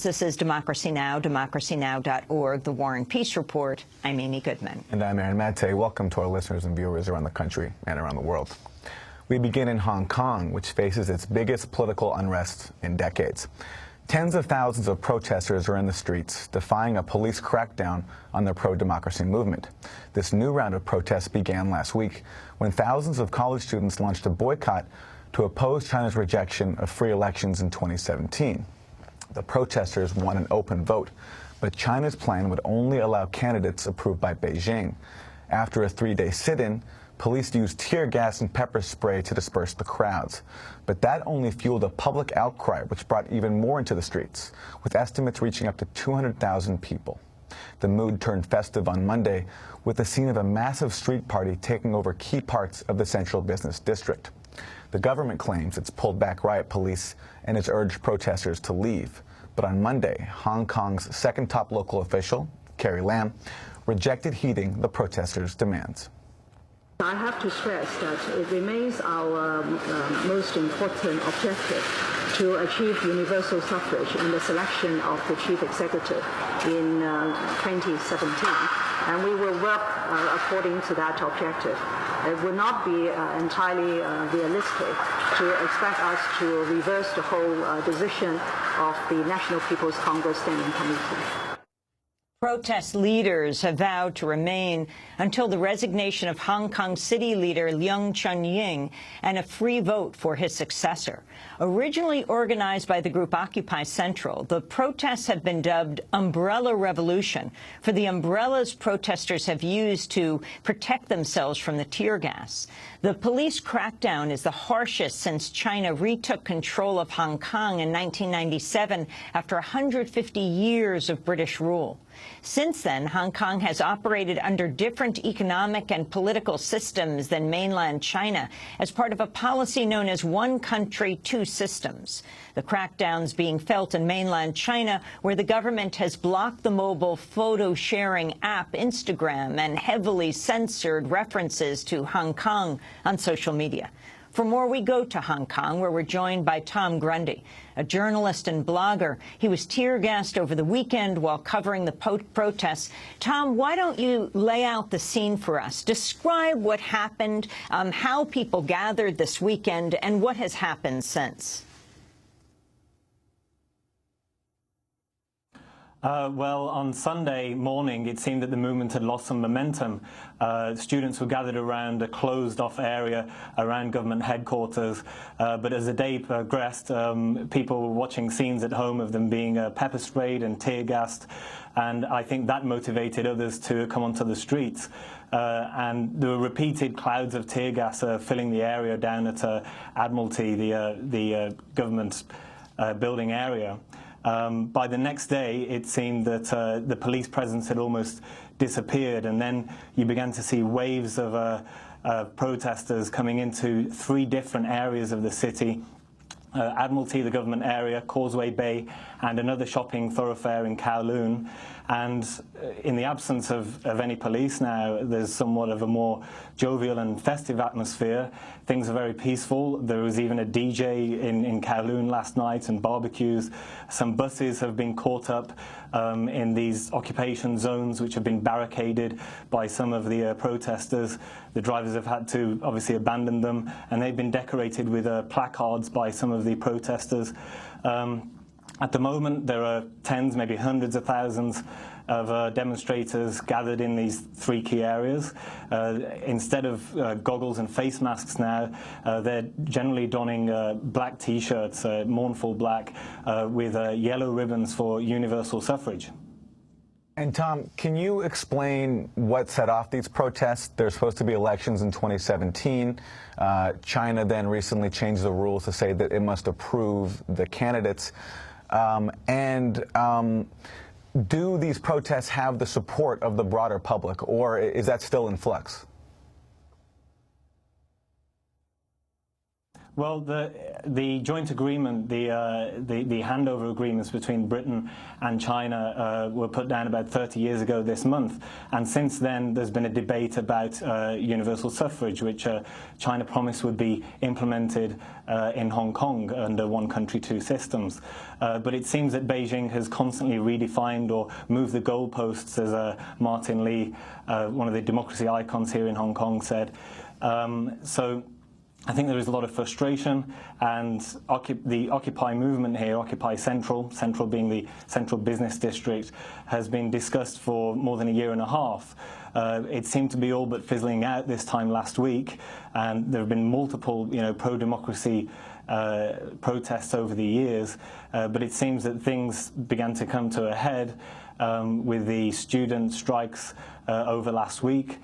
This is Democracy Now!, democracynow.org, The War and Peace Report. I'm Amy Goodman. And I'm Aaron Mate. Welcome to our listeners and viewers around the country and around the world. We begin in Hong Kong, which faces its biggest political unrest in decades. Tens of thousands of protesters are in the streets, defying a police crackdown on their pro-democracy movement. This new round of protests began last week when thousands of college students launched a boycott to oppose China's rejection of free elections in 2017. The protesters won an open vote, but China's plan would only allow candidates approved by Beijing. After a three-day sit-in, police used tear gas and pepper spray to disperse the crowds. But that only fueled a public outcry, which brought even more into the streets, with estimates reaching up to 200,000 people. The mood turned festive on Monday, with the scene of a massive street party taking over key parts of the central business district. The government claims it's pulled back riot police and has urged protesters to leave. But on Monday, Hong Kong's second top local official, Carrie Lam, rejected heeding the protesters' demands. I have to stress that it remains our most important objective to achieve universal suffrage in the selection of the chief executive in 2017, and we will work according to that objective. It would not be entirely realistic to expect us to reverse the whole decision of the National People's Congress Standing Committee. Protest leaders have vowed to remain until the resignation of Hong Kong city leader Leung Chun-ying and a free vote for his successor. Originally organized by the group Occupy Central, the protests have been dubbed Umbrella Revolution for the umbrellas protesters have used to protect themselves from the tear gas. The police crackdown is the harshest since China retook control of Hong Kong in 1997 after 150 years of British rule. Since then, Hong Kong has operated under different economic and political systems than mainland China as part of a policy known as one country, two systems. The crackdowns being felt in mainland China, where the government has blocked the mobile photo-sharing app Instagram and heavily censored references to Hong Kong on social media. For more, we go to Hong Kong, where we're joined by Tom Grundy, a journalist and blogger. He was tear-gassed over the weekend while covering the protests. Tom, why don't you lay out the scene for us? Describe what happened, how people gathered this weekend, and what has happened since. Well, on Sunday morning, it seemed that the movement had lost some momentum. Students were gathered around a closed-off area around government headquarters. But as the day progressed, people were watching scenes at home of them being pepper sprayed and tear-gassed. And I think that motivated others to come onto the streets. And there were repeated clouds of tear gas filling the area down at Admiralty, the government building area. By the next day, it seemed that the police presence had almost disappeared, and then you began to see waves of protesters coming into three different areas of the city. Admiralty, the government area, Causeway Bay, and another shopping thoroughfare in Kowloon. And in the absence of any police now, there's somewhat of a more jovial and festive atmosphere. Things are very peaceful. There was even a DJ in Kowloon last night and barbecues. Some buses have been caught up in these occupation zones, which have been barricaded by some of the protesters. The drivers have had to obviously abandon them, and they've been decorated with placards by some of the protesters. At the moment, there are tens, maybe hundreds of thousands of demonstrators gathered in these three key areas. Instead of goggles and face masks now, they're generally donning black T-shirts, mournful black, with yellow ribbons for universal suffrage. And Tom, can you explain what set off these protests? There's supposed to be elections in 2017. China then recently changed the rules to say that it must approve the candidates. Do these protests have the support of the broader public, or is that still in flux? Well, the joint agreement, the handover agreements between Britain and China were put down about 30 years ago this month, and since then there's been a debate about universal suffrage, which China promised would be implemented in Hong Kong under one country, two systems. But it seems that Beijing has constantly redefined or moved the goalposts, as Martin Lee, one of the democracy icons here in Hong Kong, said. So I think there is a lot of frustration, and the Occupy movement here, Occupy Central, Central being the central business district, has been discussed for more than a year and a half. It seemed to be all but fizzling out this time last week, and there have been multiple, pro-democracy protests over the years, but it seems that things began to come to a head with the student strikes over last week,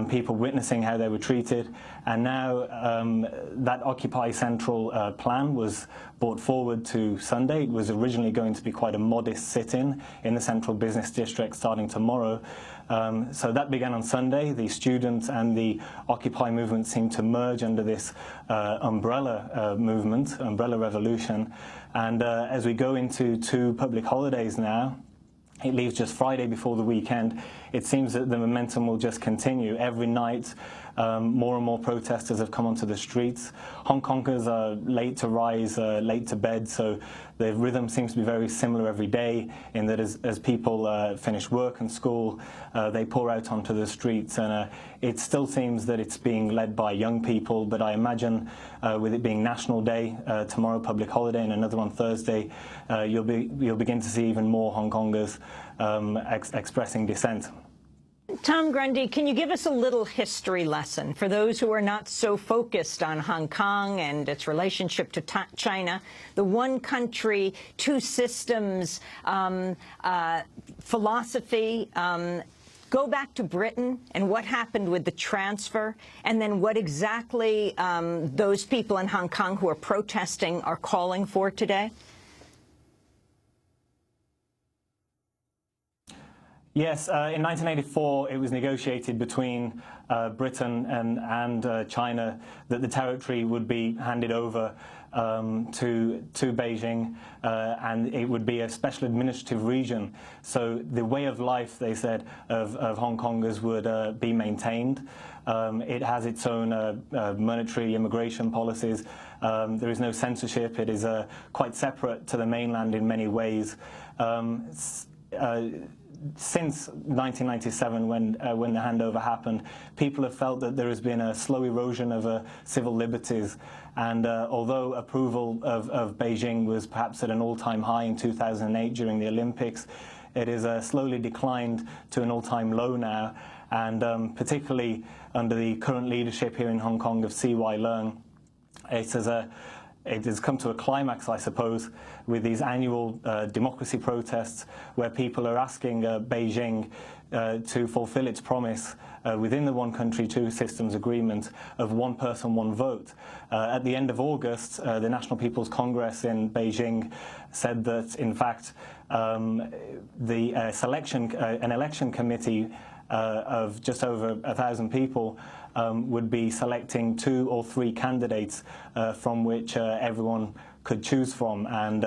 people witnessing how they were treated, and now that Occupy Central plan was brought forward to Sunday. It was originally going to be quite a modest sit-in in the Central Business District starting tomorrow. So that began on Sunday. The students and the Occupy movement seemed to merge under this umbrella movement, umbrella revolution. And as we go into 2 public holidays now, it leaves just Friday before the weekend. It seems that the momentum will just continue. Every night, more and more protesters have come onto the streets. Hong Kongers are late to rise, late to bed, so the rhythm seems to be very similar every day, in that as people finish work and school, they pour out onto the streets. And it still seems that it's being led by young people, but I imagine with it being National Day, tomorrow public holiday, and another on Thursday, you'll begin to see even more Hong Kongers expressing dissent. Tom Grundy, can you give us a little history lesson for those who are not so focused on Hong Kong and its relationship to China, the one country, two systems philosophy? Go back to Britain and what happened with the transfer, and then what exactly those people in Hong Kong who are protesting are calling for today? Yes, in 1984 it was negotiated between Britain and China that the territory would be handed over to Beijing, and it would be a special administrative region. So the way of life, they said, of Hong Kongers would be maintained. It has its own monetary immigration policies. There is no censorship. It is quite separate to the mainland in many ways. Since 1997, when the handover happened, people have felt that there has been a slow erosion of civil liberties. And although approval of Beijing was perhaps at an all-time high in 2008 during the Olympics, it has slowly declined to an all-time low now. And particularly under the current leadership here in Hong Kong of CY Leung, it has come to a climax, I suppose, with these annual democracy protests where people are asking Beijing to fulfill its promise within the one country, two systems agreement of one person, one vote. At the end of August, the National People's Congress in Beijing said that, in fact, the an election committee of just over 1,000 people would be selecting 2 or 3 candidates from which everyone could choose from. And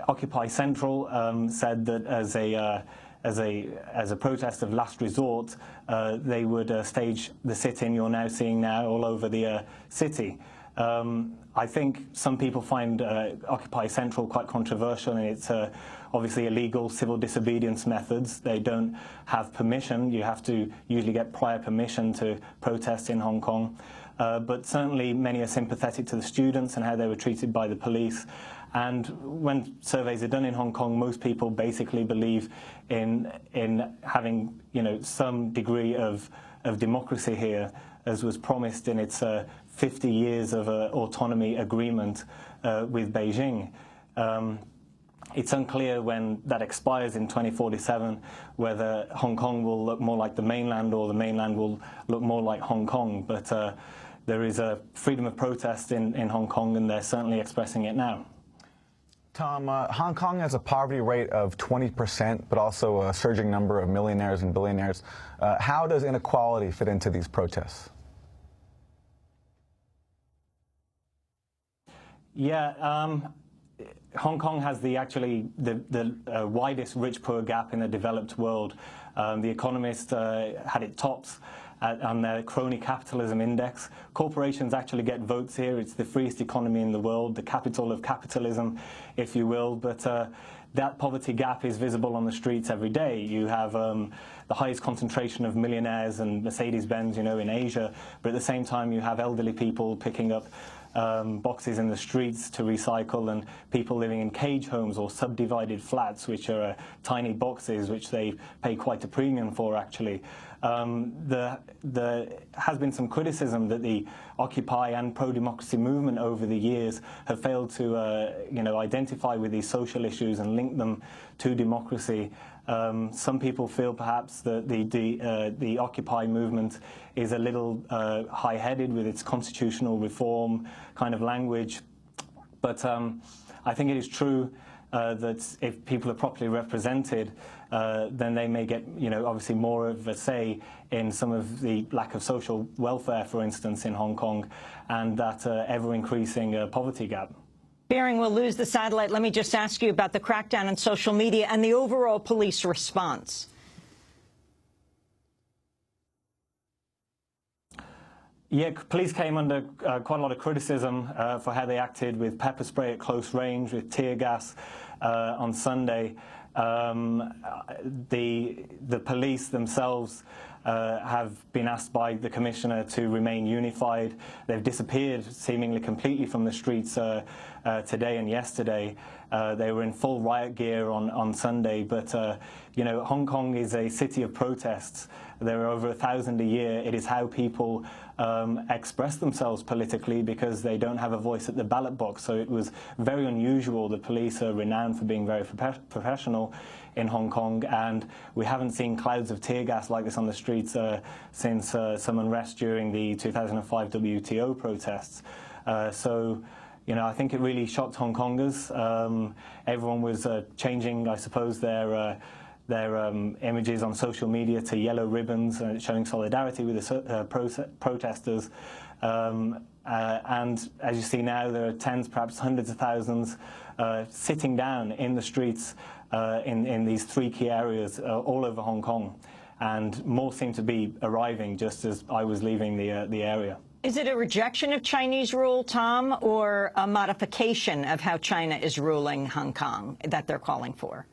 Occupy Central said that as a protest of last resort, they would stage the sit-in you're now seeing all over the city. I think some people find Occupy Central quite controversial, and it's obviously illegal civil disobedience methods. They don't have permission. You have to usually get prior permission to protest in Hong Kong. But certainly many are sympathetic to the students and how they were treated by the police. And when surveys are done in Hong Kong, most people basically believe in having, some degree of democracy here, as was promised in its 50 years of autonomy agreement with Beijing. It's unclear when that expires in 2047 whether Hong Kong will look more like the mainland or the mainland will look more like Hong Kong. But there is a freedom of protest in Hong Kong, and they're certainly expressing it now. Tom, Hong Kong has a poverty rate of 20%, but also a surging number of millionaires and billionaires. How does inequality fit into these protests? Yeah, Hong Kong has actually the widest rich-poor gap in the developed world. The Economist had it tops on their crony capitalism index. Corporations actually get votes here. It's the freest economy in the world, the capital of capitalism, if you will. But that poverty gap is visible on the streets every day. You have the highest concentration of millionaires and Mercedes-Benz, you know, in Asia. But at the same time, you have elderly people picking up boxes in the streets to recycle, and people living in cage homes or subdivided flats, which are tiny boxes which they pay quite a premium for, actually. There has been some criticism that the Occupy and pro-democracy movement over the years have failed to identify with these social issues and link them to democracy. Some people feel perhaps that the Occupy movement is a little high-headed with its constitutional reform kind of language, but I think it is true that if people are properly represented, then they may get, obviously more of a say in some of the lack of social welfare, for instance, in Hong Kong, and that ever-increasing poverty gap. Fearing we'll lose the satellite, let me just ask you about the crackdown on social media and the overall police response. Yeah, police came under quite a lot of criticism for how they acted with pepper spray at close range, with tear gas on Sunday. The police themselves have been asked by the Commissioner to remain unified. They've disappeared seemingly completely from the streets today and yesterday. They were in full riot gear on Sunday, but Hong Kong is a city of protests. There are over 1,000 a year. It is how people express themselves politically, because they don't have a voice at the ballot box. So it was very unusual. The police are renowned for being very professional in Hong Kong, and we haven't seen clouds of tear gas like this on the streets since some unrest during the 2005 WTO protests. I think it really shocked Hong Kongers. Everyone was changing, I suppose, their images on social media to yellow ribbons, showing solidarity with the protesters. And as you see now, there are tens, perhaps hundreds of thousands sitting down in the streets in these three key areas all over Hong Kong. And more seem to be arriving just as I was leaving the area. Is it a rejection of Chinese rule, Tom, or a modification of how China is ruling Hong Kong that they're calling for?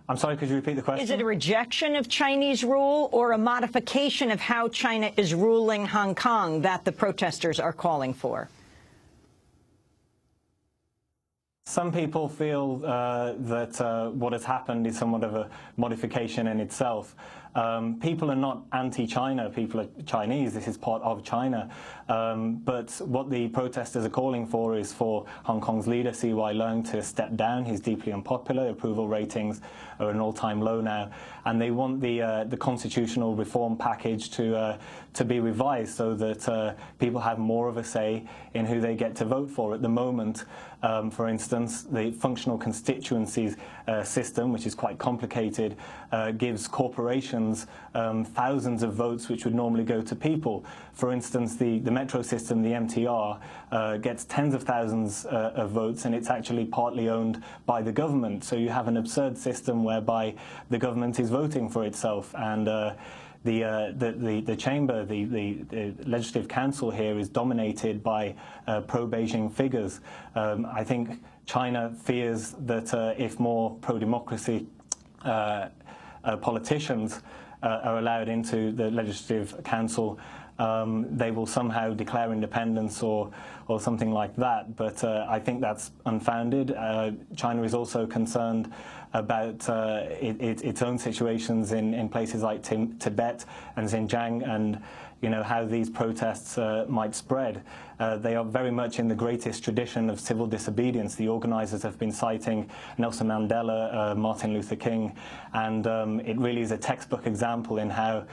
I'm sorry, could you repeat the question? Is it a rejection of Chinese rule or a modification of how China is ruling Hong Kong that the protesters are calling for? Some people feel that what has happened is somewhat of a modification in itself. People are not anti-China, people are Chinese, this is part of China. But what the protesters are calling for is for Hong Kong's leader, CY Leung, to step down. He's deeply unpopular, approval ratings are an all-time low now. And they want the constitutional reform package to be revised so that people have more of a say in who they get to vote for. At the moment, for instance, the functional constituencies system, which is quite complicated, gives corporations thousands of votes which would normally go to people. For instance, the metro system, the MTR, gets tens of thousands of votes, and it's actually partly owned by the government. So you have an absurd system whereby the government is voting for itself, and the chamber, the Legislative Council here, is dominated by pro-Beijing figures. I think China fears that if more pro-democracy politicians are allowed into the Legislative Council, they will somehow declare independence or something like that. But I think that's unfounded. China is also concerned about its own situations in places like Tibet and Xinjiang, and how these protests might spread. They are very much in the greatest tradition of civil disobedience. The organizers have been citing Nelson Mandela, Martin Luther King, and it really is a textbook example in how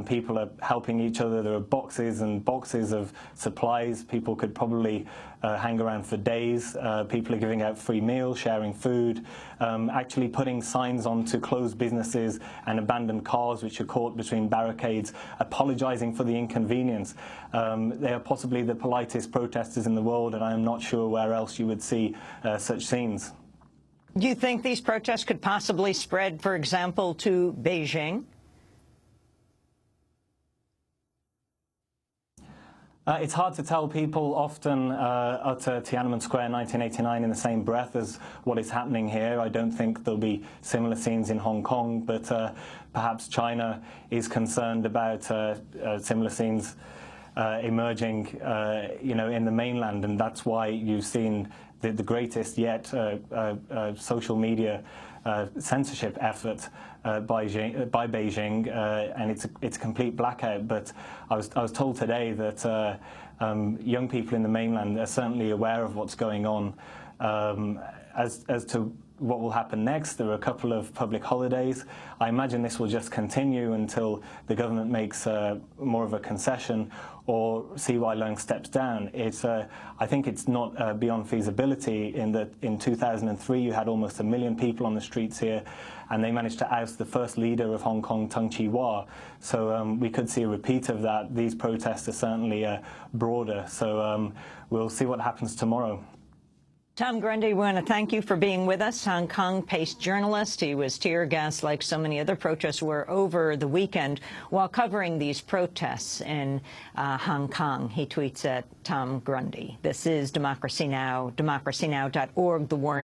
people are helping each other. There are boxes and boxes of supplies. People could probably hang around for days. People are giving out free meals, sharing food, actually putting signs onto closed businesses and abandoned cars which are caught between barricades, apologizing for the inconvenience. They are possibly the politest protesters in the world, and I am not sure where else you would see such scenes. Do you think these protests could possibly spread, for example, to Beijing? It's hard to tell. People often utter Tiananmen Square 1989 in the same breath as what is happening here. I don't think there'll be similar scenes in Hong Kong, but perhaps China is concerned about similar scenes emerging, in the mainland, and that's why you've seen the greatest yet social media censorship effort by Beijing, and it's a complete blackout. But I was told today that young people in the mainland are certainly aware of what's going on. As to what will happen next, there are a couple of public holidays. I imagine this will just continue until the government makes more of a concession or CY Leung steps down. I think it's not beyond feasibility in that in 2003 you had almost 1 million people on the streets here, and they managed to oust the first leader of Hong Kong, Tung Chee-hwa. So we could see a repeat of that. These protests are certainly broader, so we'll see what happens tomorrow. Tom Grundy, we want to thank you for being with us. Hong Kong-based journalist. He was tear gassed like so many other protests were over the weekend while covering these protests in Hong Kong. He tweets at Tom Grundy. This is Democracy Now!, democracynow.org, The War